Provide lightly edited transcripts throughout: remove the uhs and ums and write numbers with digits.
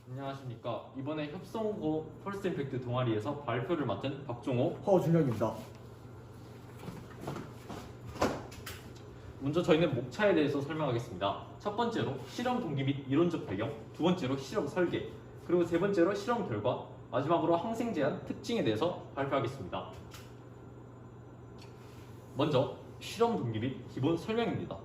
안녕하십니까. 이번에 협성고 펄스 임팩트 동아리에서 발표를 맡은 박종호. 허준혁입니다. 먼저 저희는 목차에 대해서 설명하겠습니다. 첫 번째로 실험 동기 및 이론적 배경, 두 번째로 실험 설계, 그리고 세 번째로 실험 결과, 마지막으로 항생 제한 특징에 대해서 발표하겠습니다. 먼저 실험 동기 및 기본 설명입니다.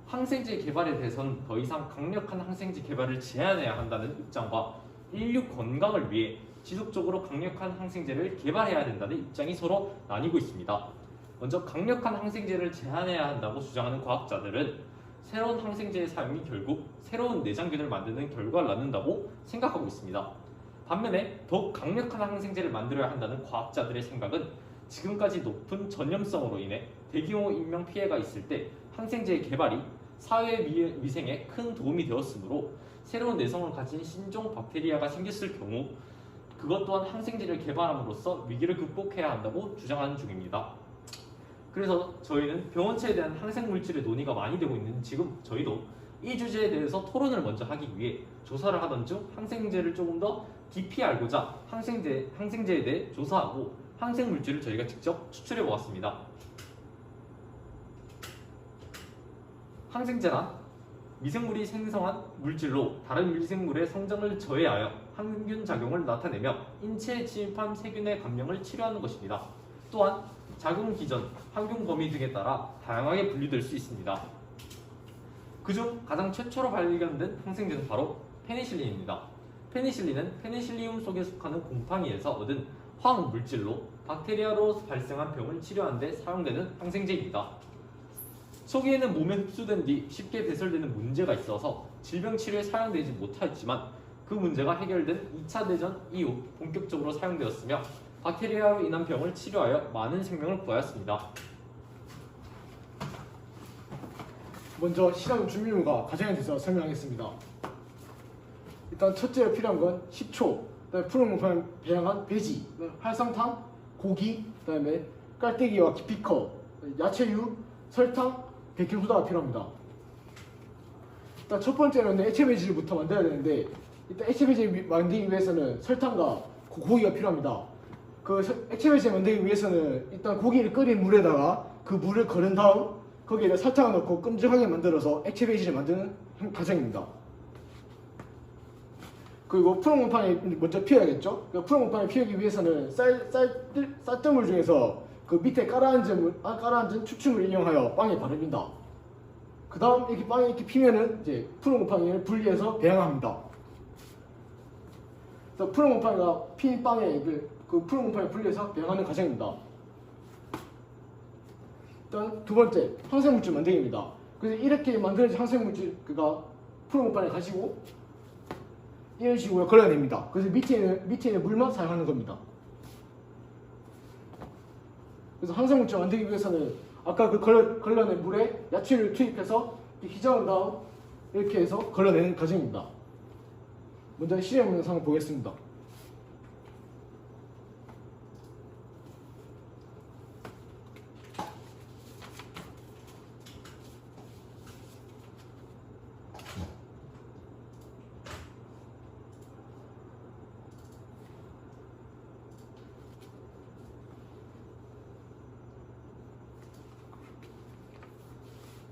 항생제 개발에 대해서는 더 이상 강력한 항생제 개발을 제한해야 한다는 입장과 인류 건강을 위해 지속적으로 강력한 항생제를 개발해야 된다는 입장이 서로 나뉘고 있습니다. 먼저 강력한 항생제를 제한해야 한다고 주장하는 과학자들은 새로운 항생제의 사용이 결국 새로운 내장균을 만드는 결과를 낳는다고 생각하고 있습니다. 반면에 더욱 강력한 항생제를 만들어야 한다는 과학자들의 생각은 지금까지 높은 전염성으로 인해 대규모 인명 피해가 있을 때 항생제의 개발이 사회 위생에 큰 도움이 되었으므로 새로운 내성을 가진 신종 박테리아가 생겼을 경우 그것 또한 항생제를 개발함으로써 위기를 극복해야 한다고 주장하는 중입니다. 그래서 저희는 병원체에 대한 항생물질의 논의가 많이 되고 있는 지금 저희도 이 주제에 대해서 토론을 먼저 하기 위해 조사를 하던 중 항생제를 조금 더 깊이 알고자 항생제에 대해 조사하고 항생물질을 저희가 직접 추출해 보았습니다. 항생제란 미생물이 생성한 물질로 다른 미생물의 성장을 저해하여 항균 작용을 나타내며 인체에 침입한 세균의 감염을 치료하는 것입니다. 또한 작용 기전, 항균 범위 등에 따라 다양하게 분류될 수 있습니다. 그중 가장 최초로 발견된 항생제는 바로 페니실린입니다. 페니실린은 페니실리움 속에 속하는 곰팡이에서 얻은 화학 물질로 박테리아로 발생한 병을 치료하는 데 사용되는 항생제입니다. 초기에는 몸에 흡수된 뒤 쉽게 배설되는 문제가 있어서 질병 치료에 사용되지 못하였지만 그 문제가 해결된 2차 대전 이후 본격적으로 사용되었으며 박테리아로 인한 병을 치료하여 많은 생명을 구하였습니다. 먼저 실험 준비물과 과정에 대해서 설명하겠습니다. 일단 첫째로 필요한 건 식초, 그다음에 푸른곰팡이를 배양한 배지, 활성탄, 고기, 그다음에 깔때기와 기피커, 야채유, 설탕, 베이킹소다가 필요합니다. 일단 첫 번째로는 액체 배지부터 만들어야 되는데 일단 액체 배지 만들기 위해서는 설탕과 고기가 필요합니다. 그 액체 배지 만들기 위해서는 일단 고기를 끓인 물에다가 그 물을 거른 다음 거기에 설탕을 넣고 끈적하게 만들어서 액체 배지를 만드는 과정입니다. 그리고 푸른곰팡이 먼저 피워야겠죠? 푸른곰팡이 피우기 위해서는 쌀뜨물 중에서 그 밑에 깔아앉은 추출물을 이용하여 빵에 바릅니다. 그 다음 이렇게 빵이 이렇게 피면은 이제 푸른곰팡이를 분리해서 배양합니다. 그래서 푸른곰팡이가 핀 빵에 그 푸른곰팡이 분리해서 배양하는 과정입니다. 일단 두 번째, 항생물질 만들기입니다. 그래서 이렇게 만들어진 항생물질 그가 푸른곰팡이를 가지고 이런 식으로 걸러냅니다. 그래서 밑에 있는 물만 사용하는 겁니다. 그래서 항생물질 만들기 위해서는 아까 그 걸러낸 물에 야채를 투입해서 기저은 다음 이렇게 해서 걸러내는 과정입니다. 먼저 실험 영상을 보겠습니다.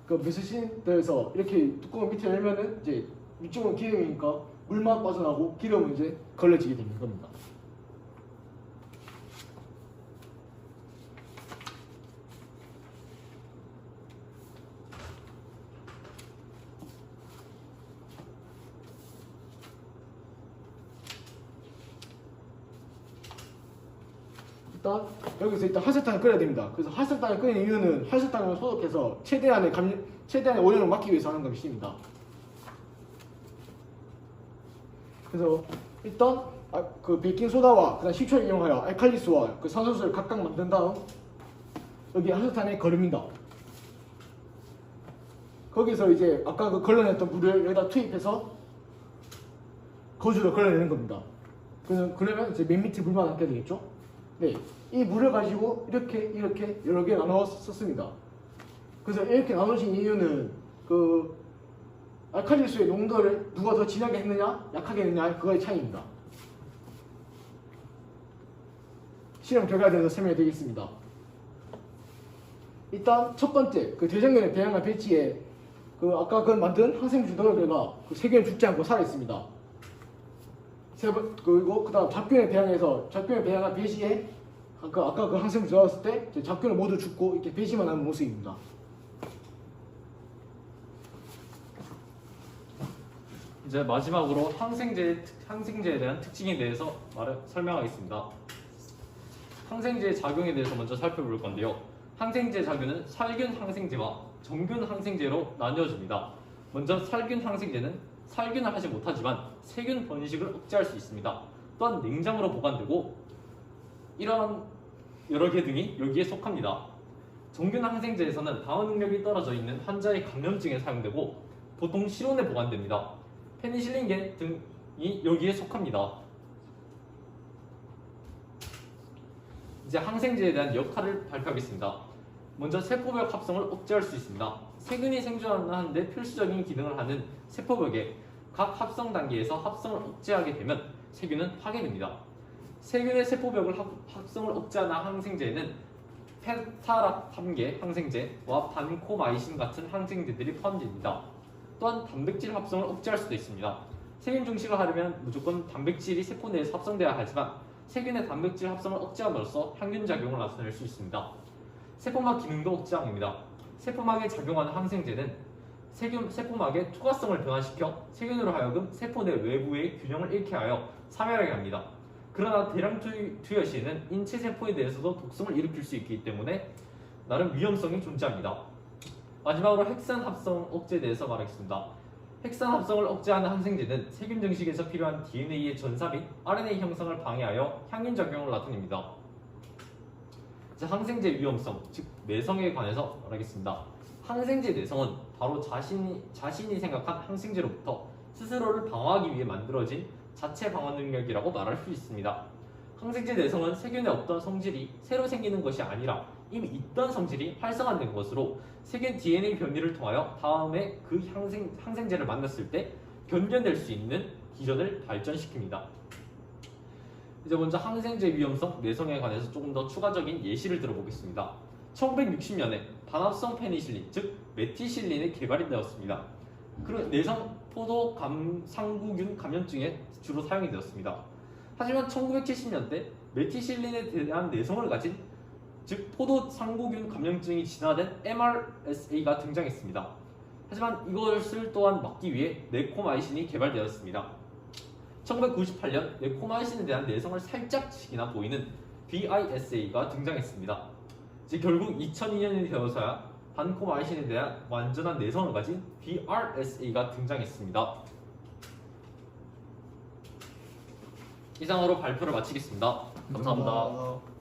그 메스신들에서 이렇게 뚜껑을 밑에 열면은 이제 위쪽은 기름이니까 물만 빠져나고 기름은 이제 걸러지게 되는 겁니다. 여기서 일단 활설탄을 끓여야 됩니다. 그래서 활설탄을 끓이는 이유는 활설탄을 소독해서 최대한의 오염을 막기 위해서 하는 것입니다. 그래서 일단 그 베이킹소다와 그다음 식초를 이용하여 알칼리수와 그 산소수를 각각 만든 다음 여기 활설탄에 거릅니다. 거기서 이제 아까 그 걸러냈던 물을 여기다 투입해서 거즈로 걸러내는 겁니다. 그러면 이제 맨 밑에 물만 남게 되겠죠? 네, 이 물을 가지고 이렇게 여러 개 나눠 썼습니다. 그래서 이렇게 나눠진 이유는 그 알칼리수의 농도를 누가 더 진하게 했느냐, 약하게 했느냐 그거의 차이입니다. 실험 결과에 대해서 설명해 드리겠습니다. 일단 첫 번째 그 대장균의 배양한 배지에 그 아까 그 만든 항생주 넣어들가 그 세균 죽지 않고 살아 있습니다. 그리고 그다음 잡균에 배양해서 잡균에 배양한 배지에 아까 그 항생주 넣었을 때 이제 잡균은 모두 죽고 이렇게 배지만 남은 모습입니다. 이제 마지막으로 항생제에 대한 특징에 대해서 설명하겠습니다. 항생제의 작용에 대해서 먼저 살펴볼 건데요. 항생제 작용은 살균 항생제와 정균 항생제로 나뉘어집니다. 먼저 살균 항생제는 살균을 하지 못하지만 세균 번식을 억제할 수 있습니다. 또한 냉장으로 보관되고 이러한 여러 개 등이 여기에 속합니다. 정균 항생제에서는 방어 능력이 떨어져 있는 환자의 감염증에 사용되고 보통 실온에 보관됩니다. 페니실린계 등이 여기에 속합니다. 이제 항생제에 대한 역할을 발표하겠습니다. 먼저 세포벽 합성을 억제할 수 있습니다. 세균이 생존하는 데 필수적인 기능을 하는 세포벽에 각 합성 단계에서 합성을 억제하게 되면 세균은 파괴됩니다. 세균의 세포벽을 합성을 억제하는 항생제에는 페타라탐계 항생제와 반코마이신 같은 항생제들이 포함됩니다. 또한 단백질 합성을 억제할 수도 있습니다. 세균 증식을 하려면 무조건 단백질이 세포 내에서 합성되어야 하지만 세균의 단백질 합성을 억제함으로써 항균 작용을 나타낼 수 있습니다. 세포막 기능도 억제합니다. 세포막에 작용하는 항생제는 세포막의 투과성을 변화시켜 세균으로 하여금 세포 내 외부의 균형을 잃게 하여 사멸하게 합니다. 그러나 대량 투여 시에는 인체 세포에 대해서도 독성을 일으킬 수 있기 때문에 나름 위험성이 존재합니다. 마지막으로 핵산 합성 억제에 대해서 말하겠습니다. 핵산 합성을 억제하는 항생제는 세균 증식에서 필요한 DNA의 전사 및 RNA 형성을 방해하여 향균 작용을 나타냅니다. 이제 항생제 위험성, 즉 내성에 관해서 말하겠습니다. 항생제 내성은 바로 자신이 생각한 항생제로부터 스스로를 방어하기 위해 만들어진 자체 방어 능력이라고 말할 수 있습니다. 항생제 내성은 세균의 어떤 성질이 새로 생기는 것이 아니라 이미 있던 성질이 활성화된 것으로 세균 DNA 변이를 통하여 다음에 그 항생제를 만났을 때 견뎌낼 수 있는 기전을 발전시킵니다. 이제 먼저 항생제 위험성, 내성에 관해서 조금 더 추가적인 예시를 들어보겠습니다. 1960년에 반합성 페니실린, 즉 메티실린이 개발이 되었습니다. 그런 내성 포도 상구균 감염증에 주로 사용이 되었습니다. 하지만 1970년대 메티실린에 대한 내성을 가진 즉 포도 상구균 감염증이 진화된 MRSA가 등장했습니다. 하지만 이것을 또한 막기 위해 네코마이신이 개발되었습니다. 1998년 네코마이신에 대한 내성을 살짝씩이나 보이는 BISA가 등장했습니다. 즉 결국 2002년이 되어서야 반코마이신에 대한 완전한 내성을 가진 BRSA가 등장했습니다. 이상으로 발표를 마치겠습니다. 감사합니다.